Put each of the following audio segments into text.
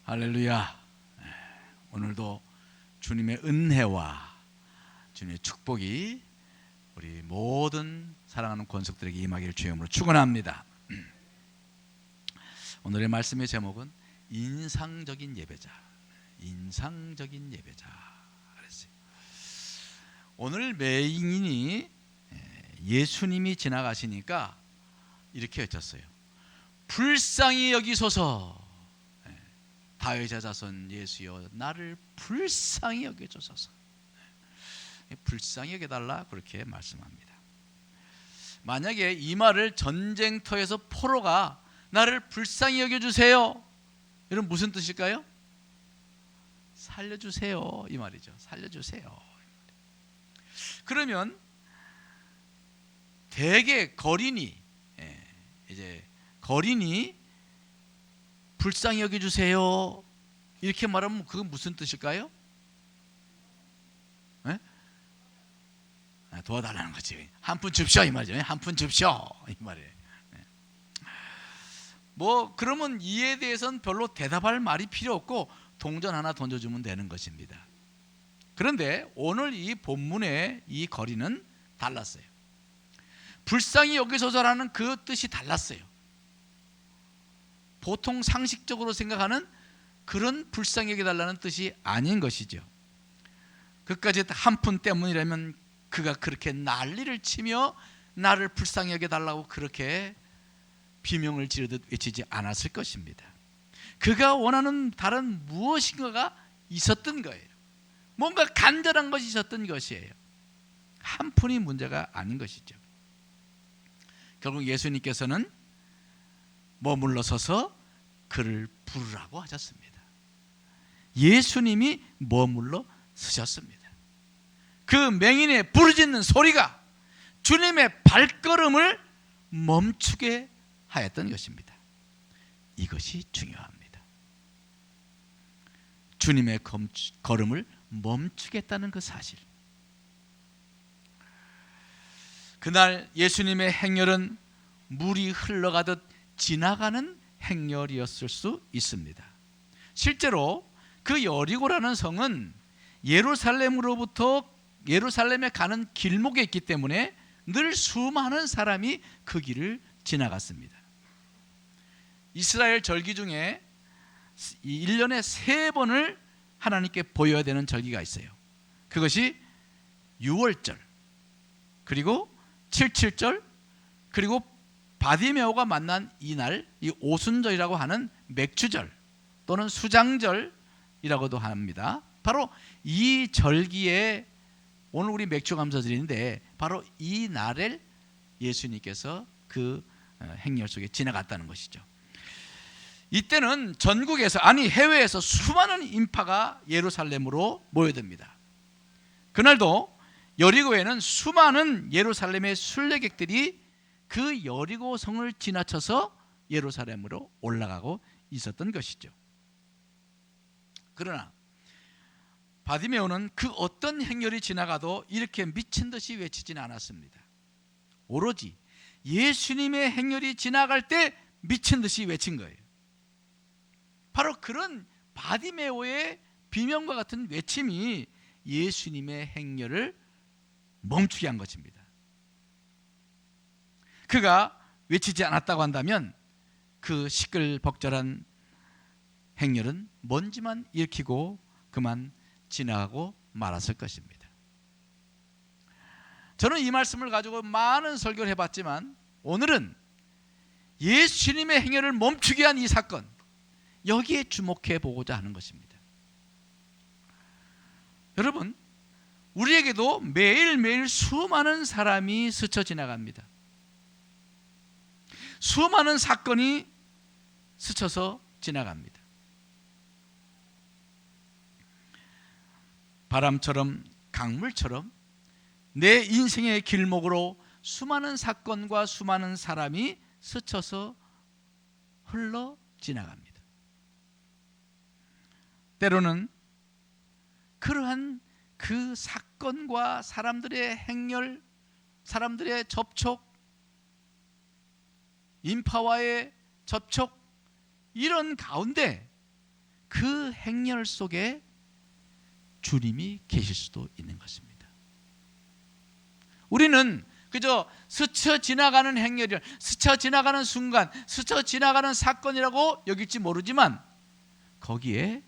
할렐루야. 오늘도 주님의 은혜와 주님의 축복이 우리 모든 사랑하는 권속들에게 임하기를 주의 이름으로 축원합니다. 오늘의 말씀의 제목은 인상적인 예배자. 인상적인 예배자 그랬어요. 오늘 메인이 예수님이 지나가시니까 이렇게 외쳤어요. 불쌍히 여기소서. 다윗의 자손 예수여 나를 불쌍히 여겨주소서. 불쌍히 여겨달라 그렇게 말씀합니다. 만약에 이 말을 전쟁터에서 포로가 나를 불쌍히 여겨주세요, 이런 무슨 뜻일까요? 살려주세요 이 말이죠. 살려주세요. 그러면 대개 거린이 불쌍히 여겨주세요 이렇게 말하면 그건 무슨 뜻일까요? 도와달라는 거지. 한 푼 줍쇼 이 말이죠. 한 푼 줍쇼 이 말이에요. 그러면 이에 대해서는 별로 대답할 말이 필요 없고 동전 하나 던져주면 되는 것입니다. 그런데 오늘 이 본문의 이 거리는 달랐어요. 불쌍히 여기소서라는 그 뜻이 달랐어요. 보통 상식적으로 생각하는 그런 불쌍히 여겨달라는 뜻이 아닌 것이죠. 그까지 한 푼 때문이라면 그가 그렇게 난리를 치며 나를 불쌍히 여겨달라고 그렇게 비명을 지르듯 외치지 않았을 것입니다. 그가 원하는 다른 무엇인가가 있었던 거예요. 뭔가 간절한 것이 있었던 것이에요. 한 푼이 문제가 아닌 것이죠. 결국 예수님께서는 머물러 서서 그를 부르라고 하셨습니다. 예수님이 머물러 서셨습니다. 그 맹인의 부르짖는 소리가 주님의 발걸음을 멈추게 하였던 것입니다. 이것이 중요합니다. 주님의 걸음을 멈추겠다는 그 사실. 그날 예수님의 행렬은 물이 흘러가듯 지나가는 행렬이었을 수 있습니다. 실제로 그 여리고라는 성은 예루살렘에 가는 길목에 있기 때문에 늘 수많은 사람이 그 길을 지나갔습니다. 이스라엘 절기 중에 1년에 3번을 하나님께 보여야 되는 절기가 있어요. 그것이 6월절, 그리고 77절, 그리고 바디메오가 만난 이날, 이 오순절이라고 하는 맥주절 또는 수장절이라고도 합니다. 바로 이 절기에 오늘 우리 맥주 감사절인데 바로 이 날을 예수님께서 그 행렬 속에 지나갔다는 것이죠. 이때는 전국에서 해외에서 수많은 인파가 예루살렘으로 모여듭니다. 그날도 여리고에는 수많은 예루살렘의 순례객들이 그 여리고 성을 지나쳐서 예루살렘으로 올라가고 있었던 것이죠. 그러나 바디메오는 그 어떤 행렬이 지나가도 이렇게 미친 듯이 외치지는 않았습니다. 오로지 예수님의 행렬이 지나갈 때 미친 듯이 외친 거예요. 바로 그런 바디메오의 비명과 같은 외침이 예수님의 행렬을 멈추게 한 것입니다. 그가 외치지 않았다고 한다면 그 시끌벅적한 행렬은 먼지만 일으키고 그만 지나가고 말았을 것입니다. 저는 이 말씀을 가지고 많은 설교를 해봤지만 오늘은 예수님의 행렬을 멈추게 한 이 사건, 여기에 주목해 보고자 하는 것입니다. 여러분, 우리에게도 매일매일 수많은 사람이 스쳐 지나갑니다. 수많은 사건이 스쳐서 지나갑니다. 바람처럼 강물처럼 내 인생의 길목으로 수많은 사건과 수많은 사람이 스쳐서 흘러 지나갑니다. 때로는 그러한 그 사건과 사람들의 행렬, 사람들의 접촉, 인파와의 접촉, 이런 가운데 그 행렬 속에 주님이 계실 수도 있는 것입니다. 우리는 그저 스쳐 지나가는 행렬을, 스쳐 지나가는 순간, 스쳐 지나가는 사건이라고 여길지 모르지만 거기에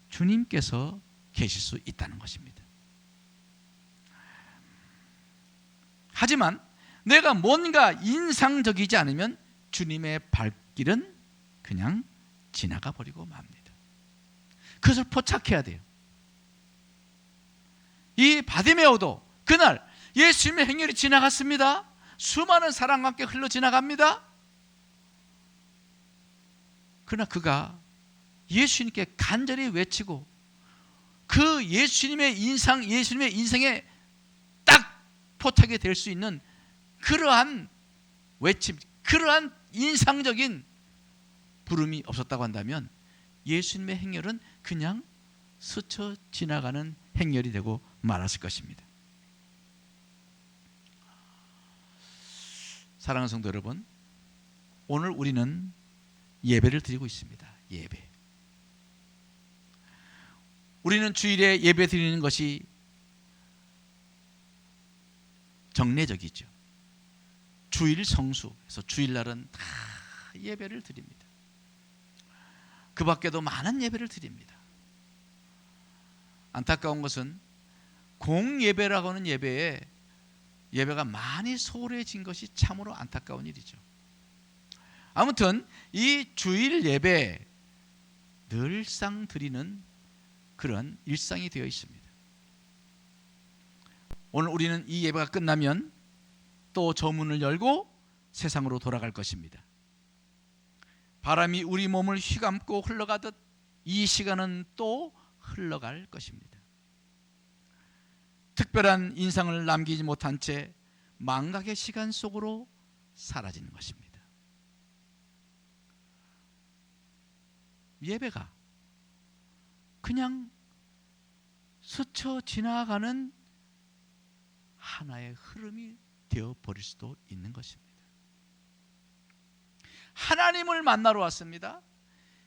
주님께서 계실 수 있다는 것입니다. 하지만 내가 뭔가 인상적이지 않으면 주님의 발길은 그냥 지나가 버리고 맙니다. 그것을 포착해야 돼요. 이 바디메오도 그날 예수님의 행렬이 지나갔습니다. 수많은 사람과 함께 흘러 지나갑니다. 그러나 그가 예수님께 간절히 외치고 그 예수님의 인생에 딱 포착이 될 수 있는 그러한 외침, 그러한 인상적인 부름이 없었다고 한다면 예수님의 행렬은 그냥 스쳐 지나가는 행렬이 되고 말았을 것입니다. 사랑하는 성도 여러분, 오늘 우리는 예배를 드리고 있습니다. 예배. 우리는 주일에 예배 드리는 것이 정례적이죠. 주일 성수에서 주일날은 다 예배를 드립니다. 그 밖에도 많은 예배를 드립니다. 안타까운 것은 공예배라고 하는 예배가 많이 소홀해진 것이 참으로 안타까운 일이죠. 아무튼 이 주일 예배 늘상 드리는 그런 일상이 되어 있습니다. 오늘 우리는 이 예배가 끝나면 또 저 문을 열고 세상으로 돌아갈 것입니다. 바람이 우리 몸을 휘감고 흘러가듯 이 시간은 또 흘러갈 것입니다. 특별한 인상을 남기지 못한 채 망각의 시간 속으로 사라지는 것입니다. 예배가 그냥 스쳐 지나가는 하나의 흐름이 되어버릴 수도 있는 것입니다. 하나님을 만나러 왔습니다.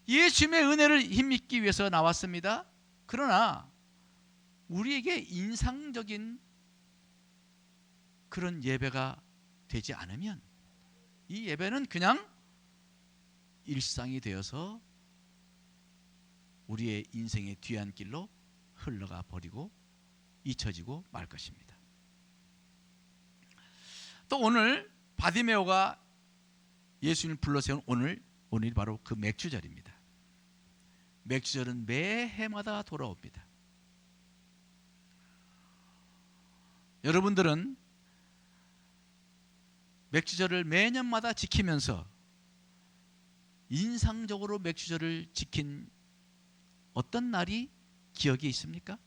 예수님의 은혜를 힘입기 위해서 나왔습니다. 그러나 우리에게 인상적인 그런 예배가 되지 않으면 이 예배는 그냥 일상이 되어서 우리의 인생의 뒤안길로 흘러가 버리고 잊혀지고 말 것입니다. 또 오늘 바디메오가 예수님을 불러세운 오늘이 바로 그 맥주절입니다. 맥주절은 매해마다 돌아옵니다. 여러분들은 맥주절을 매년마다 지키면서 인상적으로 맥주절을 지킨 어떤 날이 기억에 있습니까?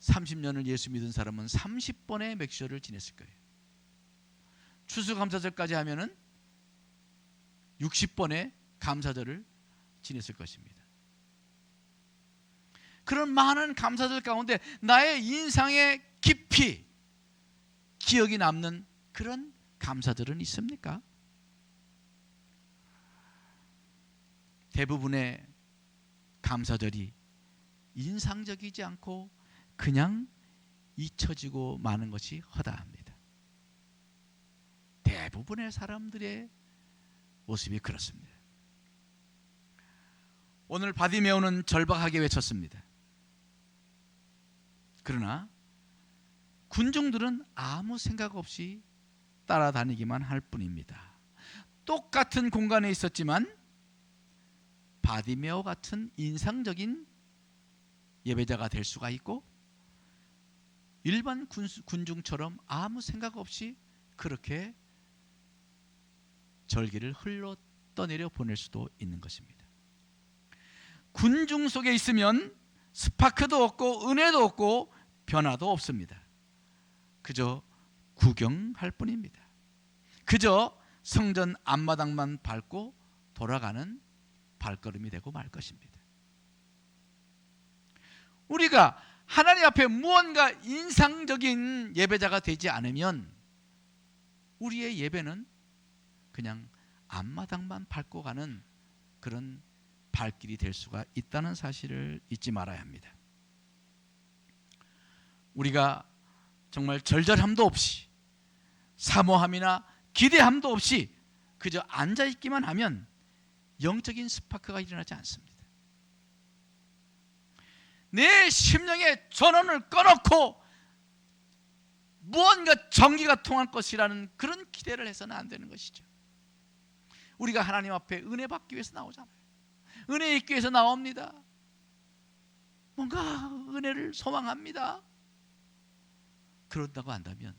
30년을 예수 믿은 사람은 30번의 맥주절을 지냈을 거예요. 추수감사절까지 하면은 60번의 감사절을 지냈을 것입니다. 그런 많은 감사절 가운데 나의 인상에 깊이 기억이 남는 그런 감사절은 있습니까? 대부분의 감사절이 인상적이지 않고 그냥 잊혀지고 마는 것이 허다합니다. 대부분의 사람들의 모습이 그렇습니다. 오늘 바디메오는 절박하게 외쳤습니다. 그러나 군중들은 아무 생각 없이 따라다니기만 할 뿐입니다. 똑같은 공간에 있었지만 바디메오 같은 인상적인 예배자가 될 수가 있고 일반 군중처럼 아무 생각 없이 그렇게 절기를 흘러 떠내려 보낼 수도 있는 것입니다. 군중 속에 있으면 스파크도 없고 은혜도 없고 변화도 없습니다. 그저 구경할 뿐입니다. 그저 성전 앞마당만 밟고 돌아가는 발걸음이 되고 말 것입니다. 우리가 하나님 앞에 무언가 인상적인 예배자가 되지 않으면 우리의 예배는 그냥 앞마당만 밟고 가는 그런 발길이 될 수가 있다는 사실을 잊지 말아야 합니다. 우리가 정말 절절함도 없이 사모함이나 기대함도 없이 그저 앉아있기만 하면 영적인 스파크가 일어나지 않습니다. 내 심령의 전원을 꺼놓고 무언가 전기가 통할 것이라는 그런 기대를 해서는 안 되는 것이죠. 우리가 하나님 앞에 은혜 받기 위해서 나오잖아요. 은혜 있기 위해서 나옵니다. 뭔가 은혜를 소망합니다. 그런다고 한다면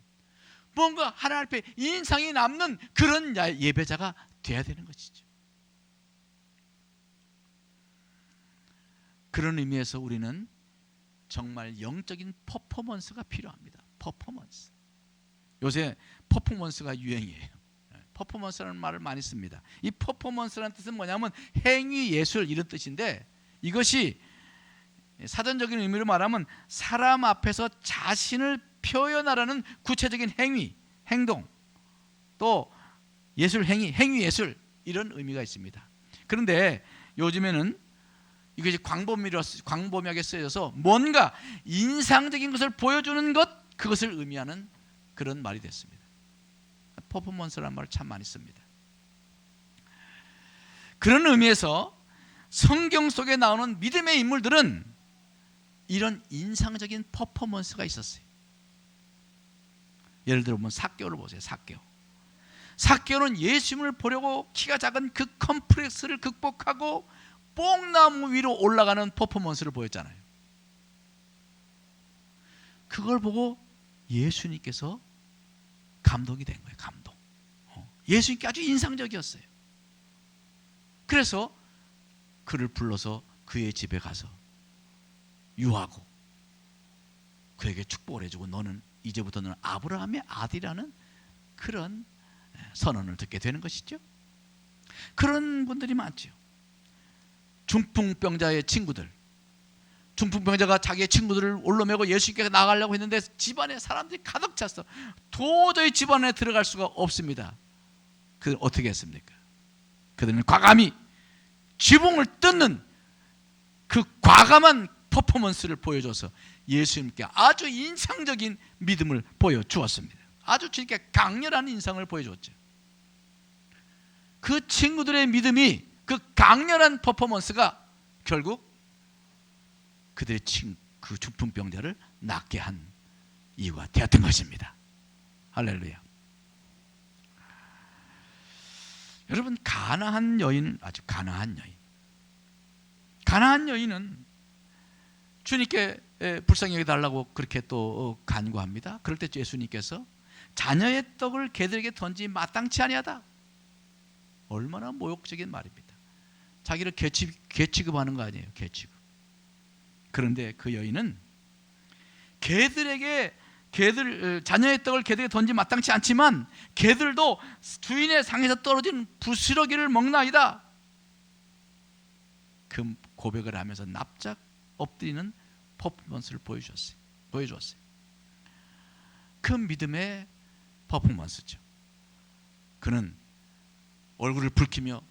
뭔가 하나님 앞에 인상이 남는 그런 예배자가 돼야 되는 것이죠. 그런 의미에서 우리는 정말 영적인 퍼포먼스가 필요합니다. 퍼포먼스. 요새 퍼포먼스가 유행이에요. 퍼포먼스라는 말을 많이 씁니다. 이 퍼포먼스라는 뜻은 뭐냐면 행위 예술 이런 뜻인데, 이것이 사전적인 의미로 말하면 사람 앞에서 자신을 표현하라는 구체적인 행위, 행동, 또 예술 행위, 행위 예술 이런 의미가 있습니다. 그런데 요즘에는 이것이 광범위하게 쓰여져서 뭔가 인상적인 것을 보여주는 것, 그것을 의미하는 그런 말이 됐습니다. 퍼포먼스라는 말을 참 많이 씁니다. 그런 의미에서 성경 속에 나오는 믿음의 인물들은 이런 인상적인 퍼포먼스가 있었어요. 예를 들어 보면 삭개오를 보세요. 삭개오는 예수님을 보려고 키가 작은 그 컴플렉스를 극복하고 뽕나무 위로 올라가는 퍼포먼스를 보였잖아요. 그걸 보고 예수님께서 감동이 된 거예요. 감동. 예수님께 아주 인상적이었어요. 그래서 그를 불러서 그의 집에 가서 유하고 그에게 축복을 해주고, 이제부터 너는 아브라함의 아들이라는 그런 선언을 듣게 되는 것이죠. 그런 분들이 많죠. 중풍병자의 친구들, 중풍병자가 자기의 친구들을 올려매고 예수님께 나가려고 했는데 집안에 사람들이 가득 찼어. 도저히 집안에 들어갈 수가 없습니다. 그들 어떻게 했습니까? 그들은 과감히 지붕을 뜯는 그 과감한 퍼포먼스를 보여줘서 예수님께 아주 인상적인 믿음을 보여주었습니다. 아주 이렇게 강렬한 인상을 보여줬죠. 그 친구들의 믿음이, 그 강렬한 퍼포먼스가 결국 그들의 그 중풍병자를 낫게 한 이유가 되었던 것입니다. 할렐루야. 여러분, 가나안 여인, 아주 가나안 여인은 주님께 불쌍히 여겨달라고 그렇게 또 간구합니다. 그럴 때 예수님께서 자녀의 떡을 개들에게 던지 마땅치 아니하다. 얼마나 모욕적인 말입니다. 자기를 개 취급하는 거 아니에요. 개 취급. 그런데 그 여인은 자녀의 떡을 개들에게 던지 마땅치 않지만 개들도 주인의 상에서 떨어진 부스러기를 먹나이다. 그 고백을 하면서 납작 엎드리는 퍼포먼스를 보여주었어요. 그 믿음의 퍼포먼스죠. 그는 얼굴을 붉히며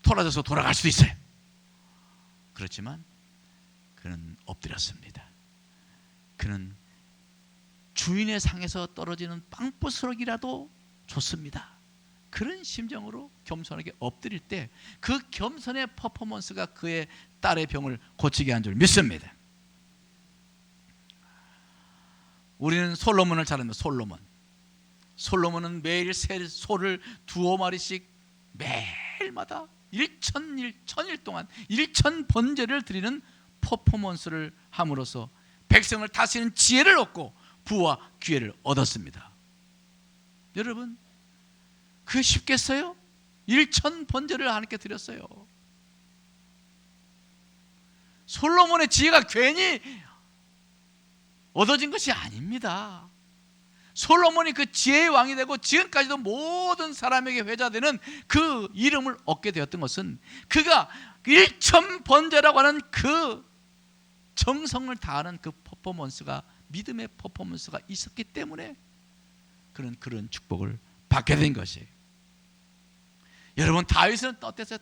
토라져서 돌아갈 수도 있어요. 그렇지만 그는 엎드렸습니다. 그는 주인의 상에서 떨어지는 빵부스러기라도 좋습니다. 그런 심정으로 겸손하게 엎드릴 때 그 겸손의 퍼포먼스가 그의 딸의 병을 고치게 한 줄 믿습니다. 우리는 솔로몬을 잘 압니다. 솔로몬은 매일 소를 2-5마리씩 매일마다 1000일 동안 1000번제를 드리는 퍼포먼스를 함으로써 백성을 다스리는 지혜를 얻고 부와 기회를 얻었습니다. 여러분, 그게 쉽겠어요? 1000번제를 하나님께 드렸어요. 솔로몬의 지혜가 괜히 얻어진 것이 아닙니다. 솔로몬이 그 지혜의 왕이 되고 지금까지도 모든 사람에게 회자되는 그 이름을 얻게 되었던 것은 그가 1000번제라고 하는 그 정성을 다하는 그 퍼포먼스가, 믿음의 퍼포먼스가 있었기 때문에 그는 그런 축복을 받게 된 것이에요. 여러분, 다윗은 어땠어요?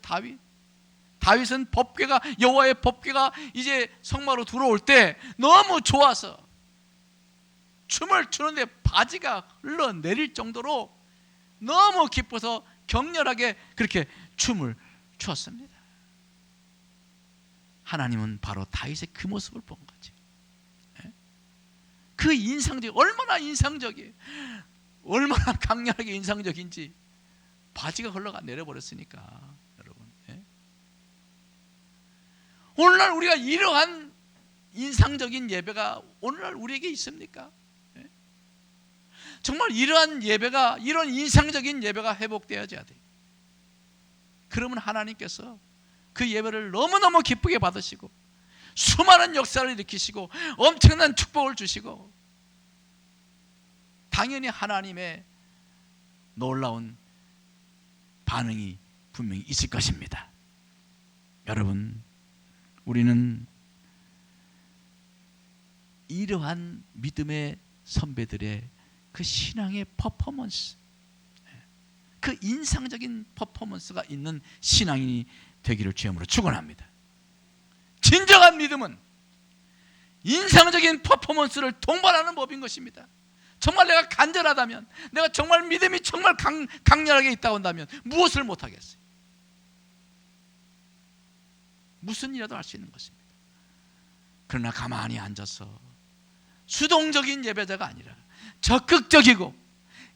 다윗은 법궤가, 여호와의 법궤가 이제 성막으로 들어올 때 너무 좋아서 춤을 추는데 바지가 흘러내릴 정도로 너무 기뻐서 격렬하게 그렇게 춤을 추었습니다. 하나님은 바로 다윗의 그 모습을 본 거지. 그 얼마나 인상적이에요. 얼마나 강렬하게 인상적인지. 바지가 흘러가 내려버렸으니까. 여러분, 오늘날 우리가 이러한 인상적인 예배가 오늘날 우리에게 있습니까? 정말 이러한 예배가, 이런 인상적인 예배가 회복되어야 돼. 그러면 하나님께서 그 예배를 너무너무 기쁘게 받으시고 수많은 역사를 일으키시고 엄청난 축복을 주시고 당연히 하나님의 놀라운 반응이 분명히 있을 것입니다. 여러분, 우리는 이러한 믿음의 선배들의 그 신앙의 퍼포먼스, 그 인상적인 퍼포먼스가 있는 신앙인이 되기를 주님으로 축원합니다. 진정한 믿음은 인상적인 퍼포먼스를 동반하는 법인 것입니다. 정말 내가 간절하다면, 내가 정말 믿음이 정말 강렬하게 있다고 한다면 무엇을 못하겠어요? 무슨 일이라도 할 수 있는 것입니다. 그러나 가만히 앉아서 수동적인 예배자가 아니라 적극적이고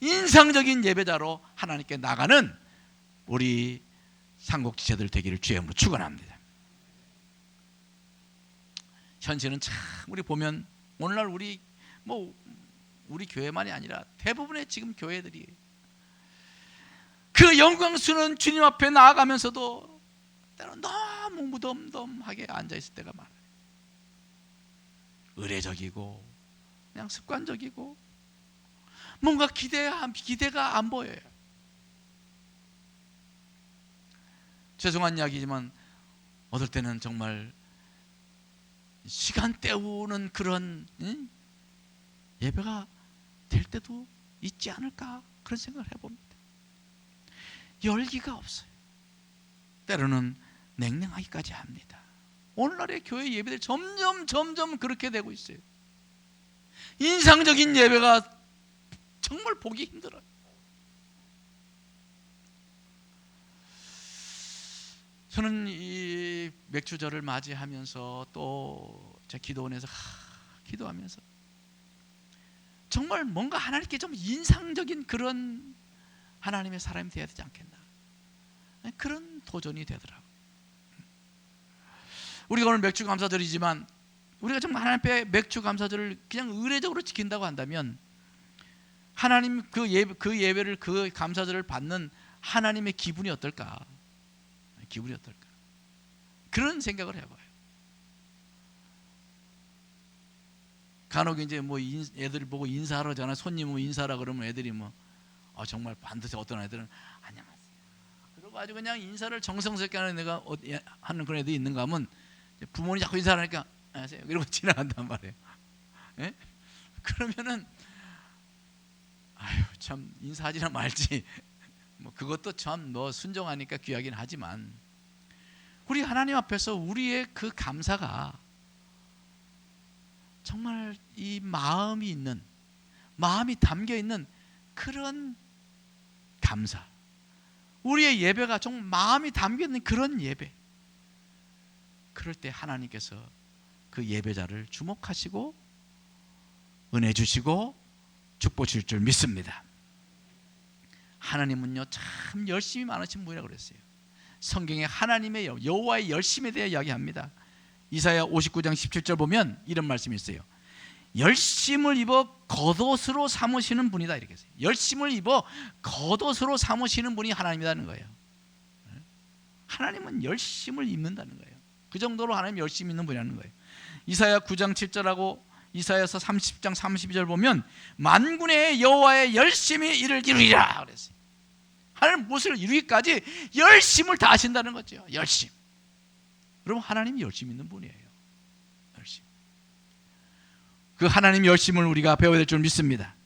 인상적인 예배자로 하나님께 나가는 우리 삼국지체들 되기를 주의 이름으로 축원합니다. 현실은 참 우리 보면 오늘날 우리 교회만이 아니라 대부분의 지금 교회들이 그 영광스러운 주님 앞에 나아가면서도 때로는 너무 무덤덤하게 앉아있을 때가 많아요. 의례적이고 그냥 습관적이고 뭔가 기대가 안 보여요. 죄송한 이야기지만 어떨 때는 정말 시간 때우는 그런 예배가 될 때도 있지 않을까, 그런 생각을 해봅니다. 열기가 없어요. 때로는 냉랭하기까지 합니다. 오늘날의 교회 예배들 점점 그렇게 되고 있어요. 인상적인 예배가 정말 보기 힘들어요. 저는 이 맥주절을 맞이하면서 또 제 기도원에서 기도하면서 정말 뭔가 하나님께 좀 인상적인 그런 하나님의 사람이 되어야 되지 않겠나, 그런 도전이 되더라고요. 우리가 오늘 맥주 감사절이지만 우리가 정말 하나님 앞에 맥주 감사절을 그냥 의례적으로 지킨다고 한다면 하나님 그 예배를, 그 감사절을 받는 하나님의 기분이 어떨까? 그런 생각을 해봐요. 간혹 이제 애들 보고 인사하러 전화, 손님 인사하라 그러면 애들이 정말 반드시 어떤 애들은 안녕하세요. 그러고 아주 그냥 인사를 정성스럽게 하는 그런 애들이 있는가 하면 부모님 자꾸 인사하니까 안녕하세요 이러고 지나간단 말이에요. 예? 그러면은 참 인사하지나 말지. 그것도 참 순종하니까 귀하긴 하지만 우리 하나님 앞에서 우리의 그 감사가 정말 이 마음이 담겨 있는 그런 감사, 우리의 예배가 정말 마음이 담겨 있는 그런 예배, 그럴 때 하나님께서 그 예배자를 주목하시고 은혜 주시고 축복 주실 줄 믿습니다. 하나님은요 참 열심히 많으신 분이라고 그랬어요. 성경에 하나님의 여호와의 열심에 대해 이야기합니다. 이사야 59장 17절 보면 이런 말씀이 있어요. 열심을 입어 겉옷으로 삼으시는 분이다, 이렇게 했어요. 열심을 입어 겉옷으로 삼으시는 분이 하나님이라는 거예요. 하나님은 열심을 입는다는 거예요. 그 정도로 하나님 열심히 있는 분이라는 거예요. 이사야 9장 7절하고 이사야서 30장 32절 보면 만군의 여호와의 열심히 이를 이루리라 그랬어요. 하나님 무엇을 이루기까지 열심을 다하신다는 거죠. 열심. 여러분, 하나님이 열심히 있는 분이에요. 열심. 그 하나님 열심을 우리가 배워야 될 줄 믿습니다.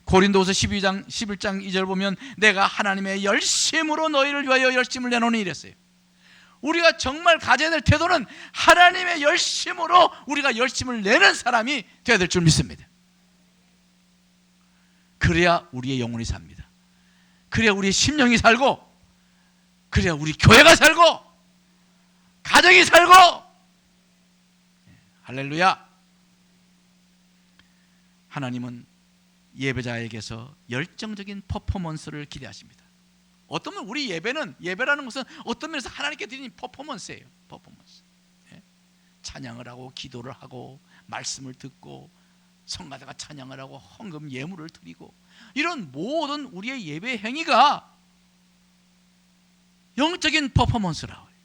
고린도후서 11장 2절 보면 내가 하나님의 열심으로 너희를 위하여 열심을 내노니 이랬어요. 우리가 정말 가져야 될 태도는 하나님의 열심으로 우리가 열심을 내는 사람이 되어야 될 줄 믿습니다. 그래야 우리의 영혼이 삽니다. 그래야 우리의 심령이 살고, 그래야 우리 교회가 살고, 가정이 살고. 할렐루야. 하나님은 예배자에게서 열정적인 퍼포먼스를 기대하십니다. 어떤 면 우리 예배라는 것은 어떤 면에서 하나님께 드리는 퍼포먼스예요. 퍼포먼스. 찬양을 하고 기도를 하고 말씀을 듣고 성가대가 찬양을 하고 헌금 예물을 드리고, 이런 모든 우리의 예배 행위가 영적인 퍼포먼스라고 해요.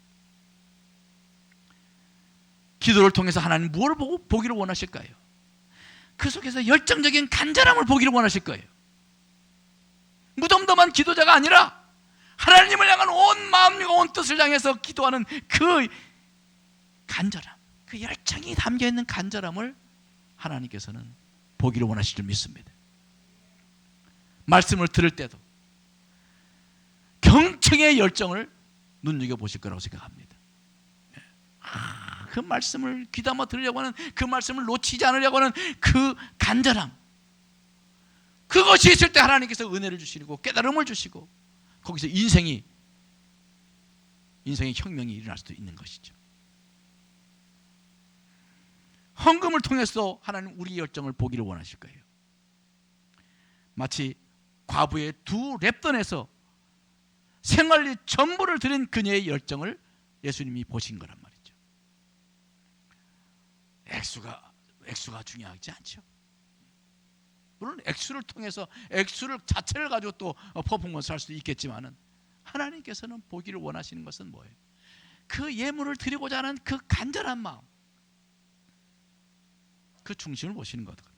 기도를 통해서 하나님 무엇을 보기를 원하실까요? 그 속에서 열정적인 간절함을 보기를 원하실 거예요. 무덤덤한 기도자가 아니라 하나님을 향한 온 마음과 온 뜻을 향해서 기도하는 그 간절함, 그 열정이 담겨있는 간절함을 하나님께서는 보기를 원하실 줄 믿습니다. 말씀을 들을 때도 경청의 열정을 눈여겨보실 거라고 생각합니다. 그 말씀을 귀담아 들으려고 하는, 그 말씀을 놓치지 않으려고 하는 그 간절함, 그것이 있을 때 하나님께서 은혜를 주시고 깨달음을 주시고 거기서 인생의 혁명이 일어날 수도 있는 것이죠. 헌금을 통해서 하나님 우리 열정을 보기를 원하실 거예요. 마치 과부의 두 랩돈에서 생활비 전부를 드린 그녀의 열정을 예수님이 보신 거란 말이죠. 액수가 중요하지 않죠. 물론 액수를 통해서 액수를 자체를 가지고 또 퍼포먼스 할 수도 있겠지만은, 하나님께서는 보기를 원하시는 것은 뭐예요? 그 예물을 드리고자 하는 그 간절한 마음, 그 중심을 보시는 거거든요.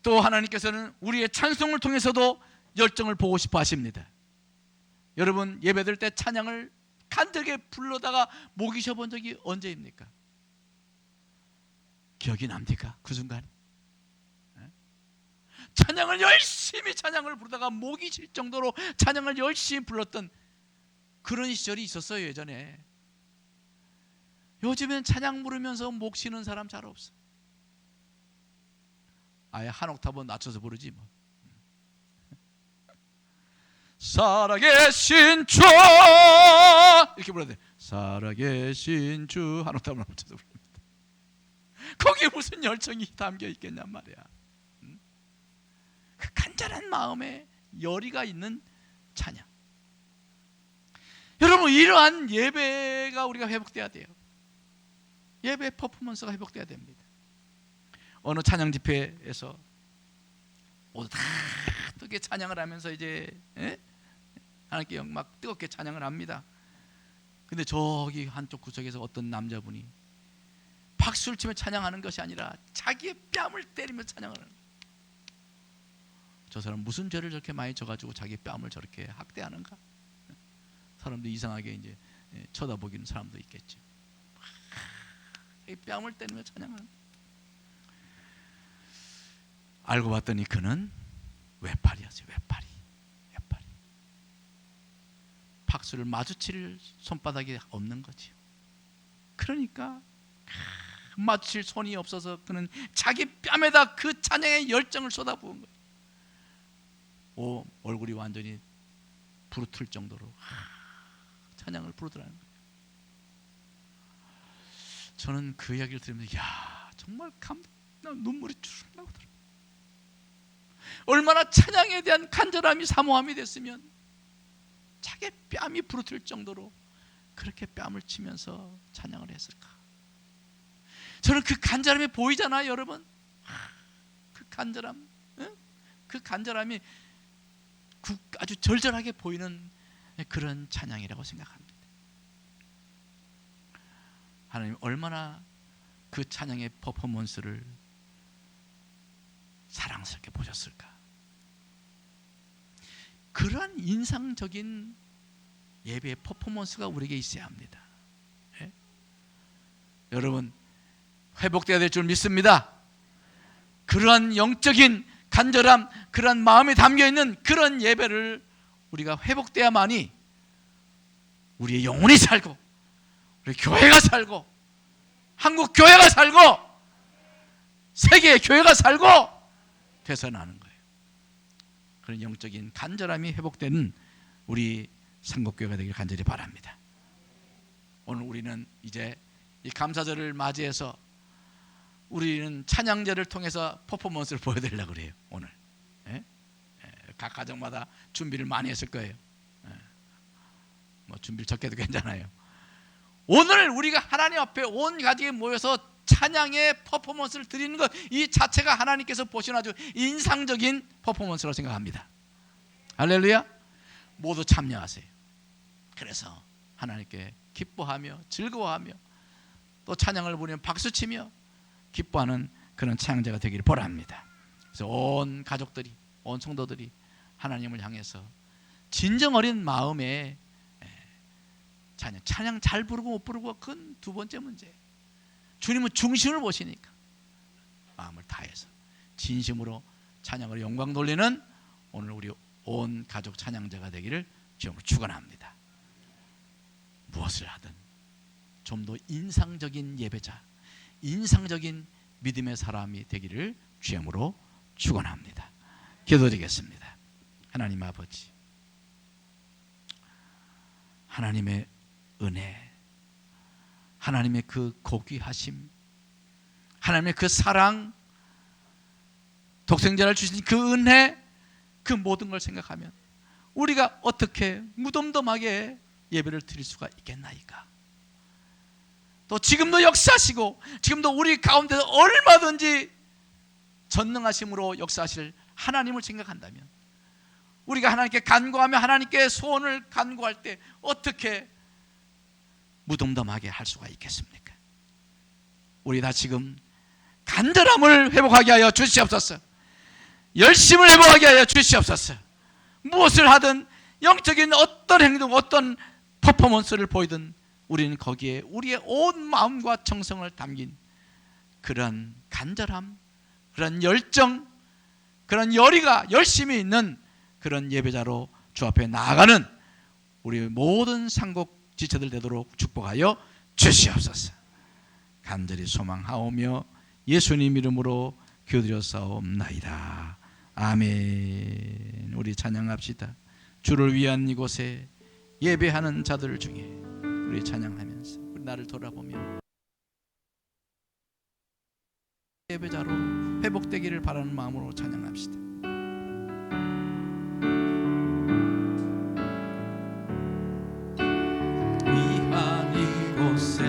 또 하나님께서는 우리의 찬송을 통해서도 열정을 보고 싶어 하십니다. 여러분, 예배드릴 때 찬양을 간절하게 불러다가 목이 쉬어본 적이 언제입니까? 기억이 납니까? 그 순간 찬양을 열심히 찬양을 부르다가 목이 쉴 정도로 찬양을 열심히 불렀던 그런 시절이 있었어요, 예전에. 요즘엔 찬양 부르면서 목 쉬는 사람 잘 없어. 아예 한 옥타브 낮춰서 부르지 뭐. 살아계신 주 이렇게 불러야 돼. 살아계신 주 한 옥타브 낮춰서 부릅니다. 거기에 무슨 열정이 담겨 있겠냔 말이야. 그 간절한 마음에 열의가 있는 찬양. 여러분, 이러한 예배가 우리가 회복돼야 돼요. 예배 퍼포먼스가 회복돼야 됩니다. 어느 찬양 집회에서 모두 다 뜨겁게 찬양을 하면서 이제 하나님께 막 뜨겁게 찬양을 합니다. 근데 저기 한쪽 구석에서 어떤 남자분이 박수를 치며 찬양하는 것이 아니라 자기의 뺨을 때리며 찬양을 하는 거예요. 저 사람 무슨 죄를 저렇게 많이 져가지고 자기 뺨을 저렇게 학대하는가? 사람들이 이상하게 이제 쳐다보기는 사람도 있겠죠. 뺨을 때리며 찬양하는. 알고 봤더니 그는 외팔이었어요. 외팔이. 박수를 마주칠 손바닥이 없는 거지요. 그러니까 마주칠 손이 없어서 그는 자기 뺨에다 그 찬양의 열정을 쏟아부은 거예요. 얼굴이 완전히 부르틀 정도로 찬양을 부르더라는 거예요. 저는 그 이야기를 들으면서 정말 눈물이 쭉 나오더라고요. 얼마나 찬양에 대한 간절함이 사모함이 됐으면 자기 뺨이 부르틀 정도로 그렇게 뺨을 치면서 찬양을 했을까. 저는 그 간절함이 보이잖아요, 여러분. 그 간절함, 그 간절함이 아주 절절하게 보이는 그런 찬양이라고 생각합니다. 하나님 얼마나 그 찬양의 퍼포먼스를 사랑스럽게 보셨을까. 그러한 인상적인 예배의 퍼포먼스가 우리에게 있어야 합니다. 여러분, 회복되어야 될 줄 믿습니다. 그러한 영적인 간절함, 그런 마음이 담겨있는 그런 예배를 우리가 회복돼야만이 우리의 영혼이 살고, 우리 교회가 살고, 한국 교회가 살고, 세계의 교회가 살고 되서나는 거예요. 그런 영적인 간절함이 회복되는 우리 상국교회가 되길 간절히 바랍니다. 오늘 우리는 이제 이 감사절을 맞이해서 우리는 찬양제를 통해서 퍼포먼스를 보여드리려고 그래요. 오늘 각 가정마다 준비를 많이 했을 거예요. 뭐 준비를 적게 해도 괜찮아요. 오늘 우리가 하나님 앞에 온 가족이 모여서 찬양의 퍼포먼스를 드리는 것, 이 자체가 하나님께서 보시는 아주 인상적인 퍼포먼스라고 생각합니다. 할렐루야. 모두 참여하세요. 그래서 하나님께 기뻐하며 즐거워하며 또 찬양을 부르면 박수치며 기뻐하는 그런 찬양자가 되기를 바랍니다. 그래서 온 가족들이, 온 성도들이 하나님을 향해서 진정 어린 마음에 찬양 잘 부르고 못 부르고 그건 두 번째 문제. 주님은 중심을 보시니까 마음을 다해서 진심으로 찬양으로 영광 돌리는 오늘 우리 온 가족 찬양자가 되기를 주님으로 축원합니다. 무엇을 하든 좀 더 인상적인 예배자, 인상적인 믿음의 사람이 되기를 주님으로 축원합니다. 기도드리겠습니다. 하나님 아버지, 하나님의 은혜, 하나님의 그 고귀하심, 하나님의 그 사랑, 독생자를 주신 그 은혜, 그 모든 걸 생각하면 우리가 어떻게 무덤덤하게 예배를 드릴 수가 있겠나이까? 또 지금도 역사하시고 지금도 우리 가운데서 얼마든지 전능하심으로 역사하실 하나님을 생각한다면, 우리가 하나님께 간구하며 하나님께 소원을 간구할 때 어떻게 무덤덤하게 할 수가 있겠습니까? 우리 다 지금 간절함을 회복하게 하여 주시옵소서. 열심을 회복하게 하여 주시옵소서. 무엇을 하든 영적인 어떤 행동, 어떤 퍼포먼스를 보이든 우리는 거기에 우리의 온 마음과 정성을 담긴 그런 간절함, 그런 열정, 그런 열의가 열심히 있는 그런 예배자로 주 앞에 나아가는 우리 모든 상국 지체들 되도록 축복하여 주시옵소서. 간절히 소망하오며 예수님 이름으로 기도드렸사옵나이다. 아멘. 우리 찬양합시다. 주를 위한 이곳에 예배하는 자들 중에 우리 찬양하면서 우리 나를 돌아보며 예배자로 회복되기를 바라는 마음으로 찬양합시다. 위한 이곳에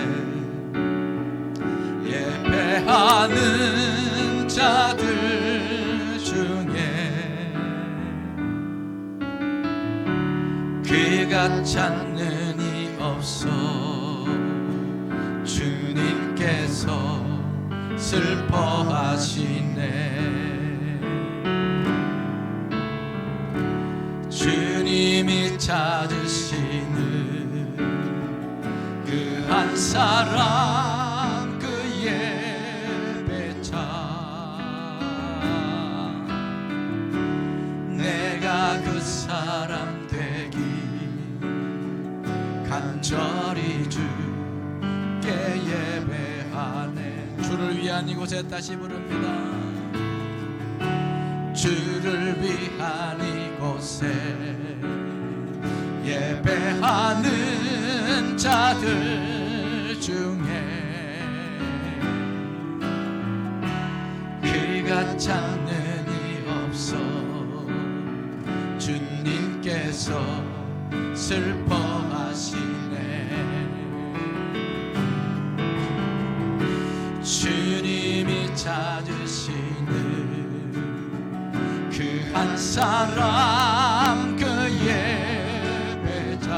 예배하는 자들 중에 그가 찾는 이 없어 주님께서 슬퍼하시네. 주님이 찾으시는 그 한 사람, 그 예배자, 내가 그 사람 되기 간절히 주께 예배하네. 주를 위한 이곳에 다시 부릅니다. 주를 위한 이곳에 예배하는 자들 중에 그가 찾는 이 없어 주님께서 슬퍼하시네. 주님이 찾으시는 그 한 사람, 그 예배자,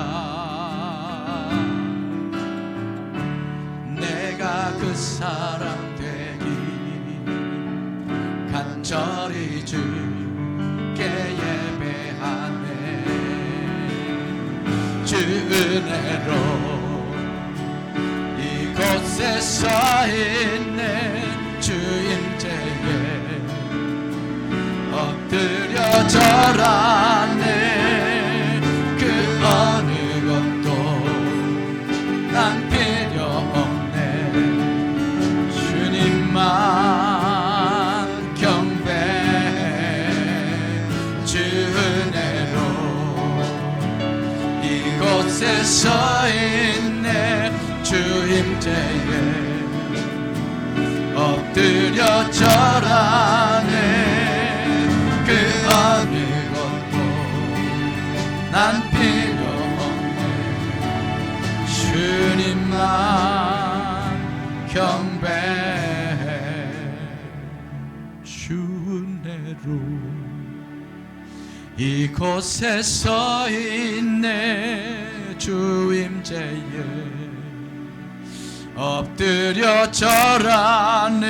내가 그 사람 되기 간절히 주께 예배하네. 주 은혜로 이곳에 서 있는 주 임재에 절하네. 그 어느 것도 난 필요 없네. 주님만 경배해. 주 은혜로 이곳에 서 있네. 주 임재에 엎드려 절하네. 그 어느 것도 난 필요 없네. 주님만 경배해. 주 은혜로 이곳에 서 있네. 주 임재에 엎드려 절하네.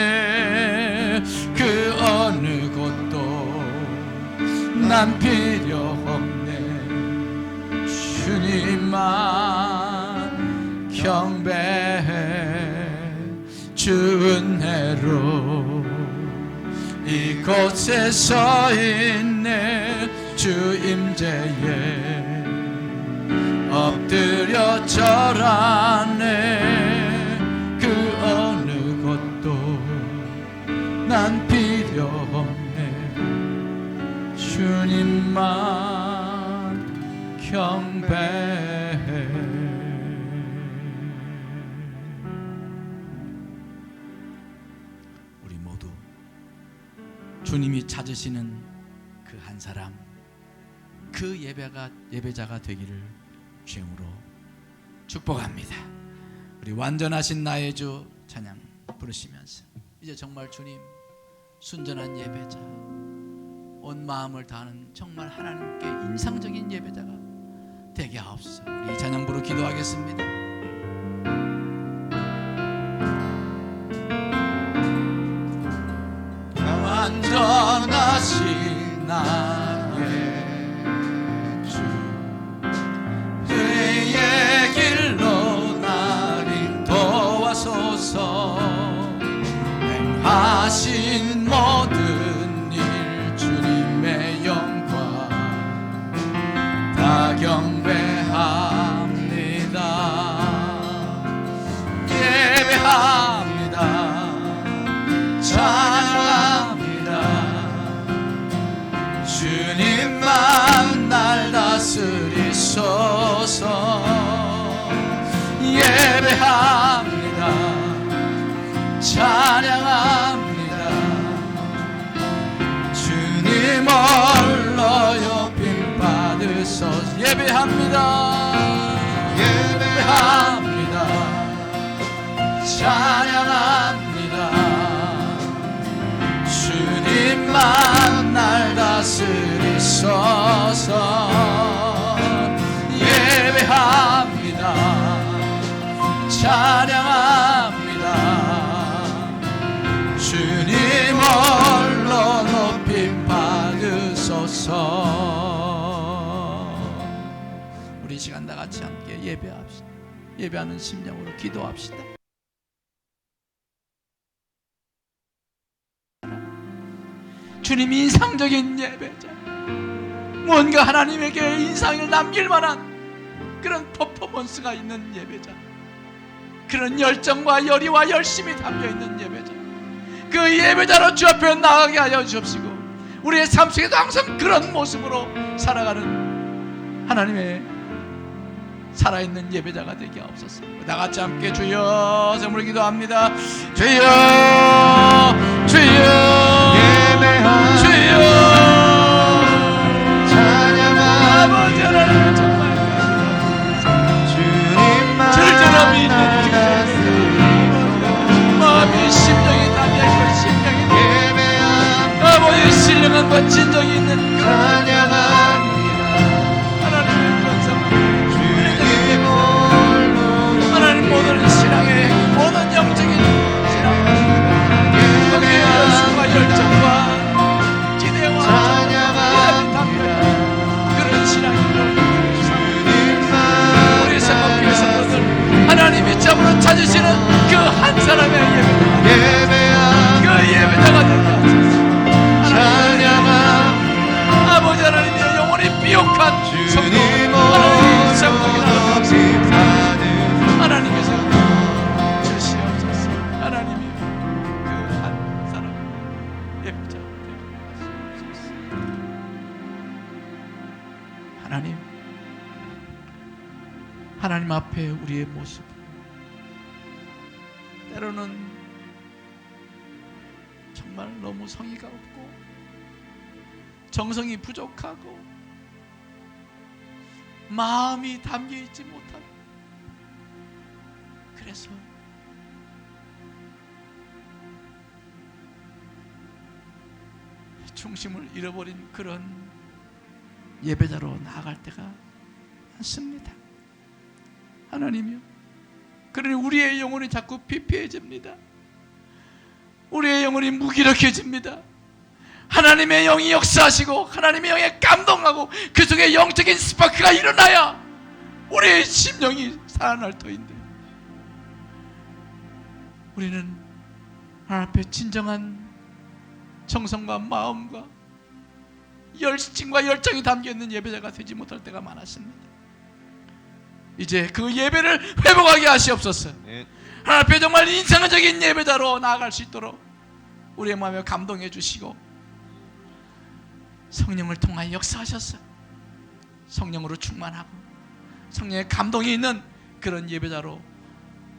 그 어느 곳도 난 필요 없네. 주님만 경배해. 주 은혜로 이곳에 서 있네. 주 임재에 엎드려 절하네. 그 어느 것도 난 필요 없네. 주님만 경배해. 우리 모두 주님이 찾으시는 그 한 사람, 그 예배자가 되기를 주님으로 축복합니다. 우리 완전하신 나의 주 찬양 부르시면서 이제 정말 주님 순전한 예배자, 온 마음을 다하는 정말 하나님께 인상적인 예배자가 되게 하옵소서. 우리 이 찬양 부르 기도하겠습니다. 완전하신 나의 주, 주의 길로 날 인도하소서. 행하신 모든 일 주님의 영광 다 경배합니다. 예배합니다. 찬양합니다. 주님만 날 다스리소서. 예배합니다. 찬양합니다. 주님 홀로 높임 받으소서. 예배합니다. 예배합니다. 찬양합니다. 주님만 날 다스리소서. 예배합니다. 찬양합니다. 주님 홀로 높임 받으소서. 우리 시간 다 같이 함께 예배합시다. 예배하는 심령으로 기도합시다. 주님 인상적인 예배자, 뭔가 하나님에게 인상을 남길 만한 그런 퍼포먼스가 있는 예배자, 그런 열정과 열의와 열심이 담겨있는 예배자, 그 예배자로 주 앞에 나가게 하여 주옵시고 우리의 삶 속에도 항상 그런 모습으로 살아가는 하나님의 살아있는 예배자가 되게 하옵소서. 다같이 함께 주여 정말 기도합니다. 주여 주여 예배하옵소서. 주여 찬양합니다. 아버지 하나님 정말 주님만 절절함이 있는 마음이 심령이 담겨있고 심령이 아버지 신령함과 진정이 있는 찬양합니다. 하나님의 권성 하나님 모든 신앙의 모든 영적인 신앙 거기에 여수가 하나님 앞에 우리의 모습, 때로는 정말 너무 성의가 없고 정성이 부족하고 마음이 담겨있지 못하고, 그래서 중심을 잃어버린 그런 예배자로 나아갈 때가 많습니다. 하나님이요, 그러니 우리의 영혼이 자꾸 피폐해집니다. 우리의 영혼이 무기력해집니다. 하나님의 영이 역사하시고 하나님의 영에 감동하고 그 속에 영적인 스파크가 일어나야 우리의 심령이 살아날 터인데, 우리는 하나님 앞에 진정한 정성과 마음과 열심과 열정이 담겨있는 예배자가 되지 못할 때가 많았습니다. 이제 그 예배를 회복하게 하시옵소서. 하나님 앞에 정말 인상적인 예배자로 나아갈 수 있도록 우리의 마음에 감동해 주시고 성령을 통하여 역사하셔서 성령으로 충만하고 성령의 감동이 있는 그런 예배자로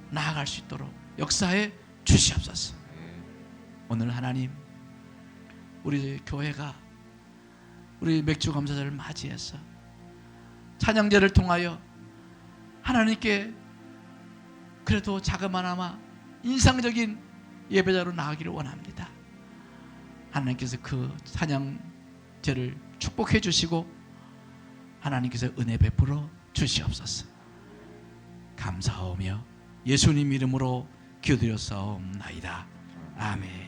나아갈 수 있도록 역사해 주시옵소서. 오늘 하나님, 우리 교회가 우리 맥주 감사절을 맞이해서 찬양제를 통하여 하나님께 그래도 자그마나마 인상적인 예배자로 나아가기를 원합니다. 하나님께서 그 찬양제를 축복해 주시고 하나님께서 은혜 베풀어 주시옵소서. 감사하며 예수님 이름으로 기도드렸사옵나이다. 아멘.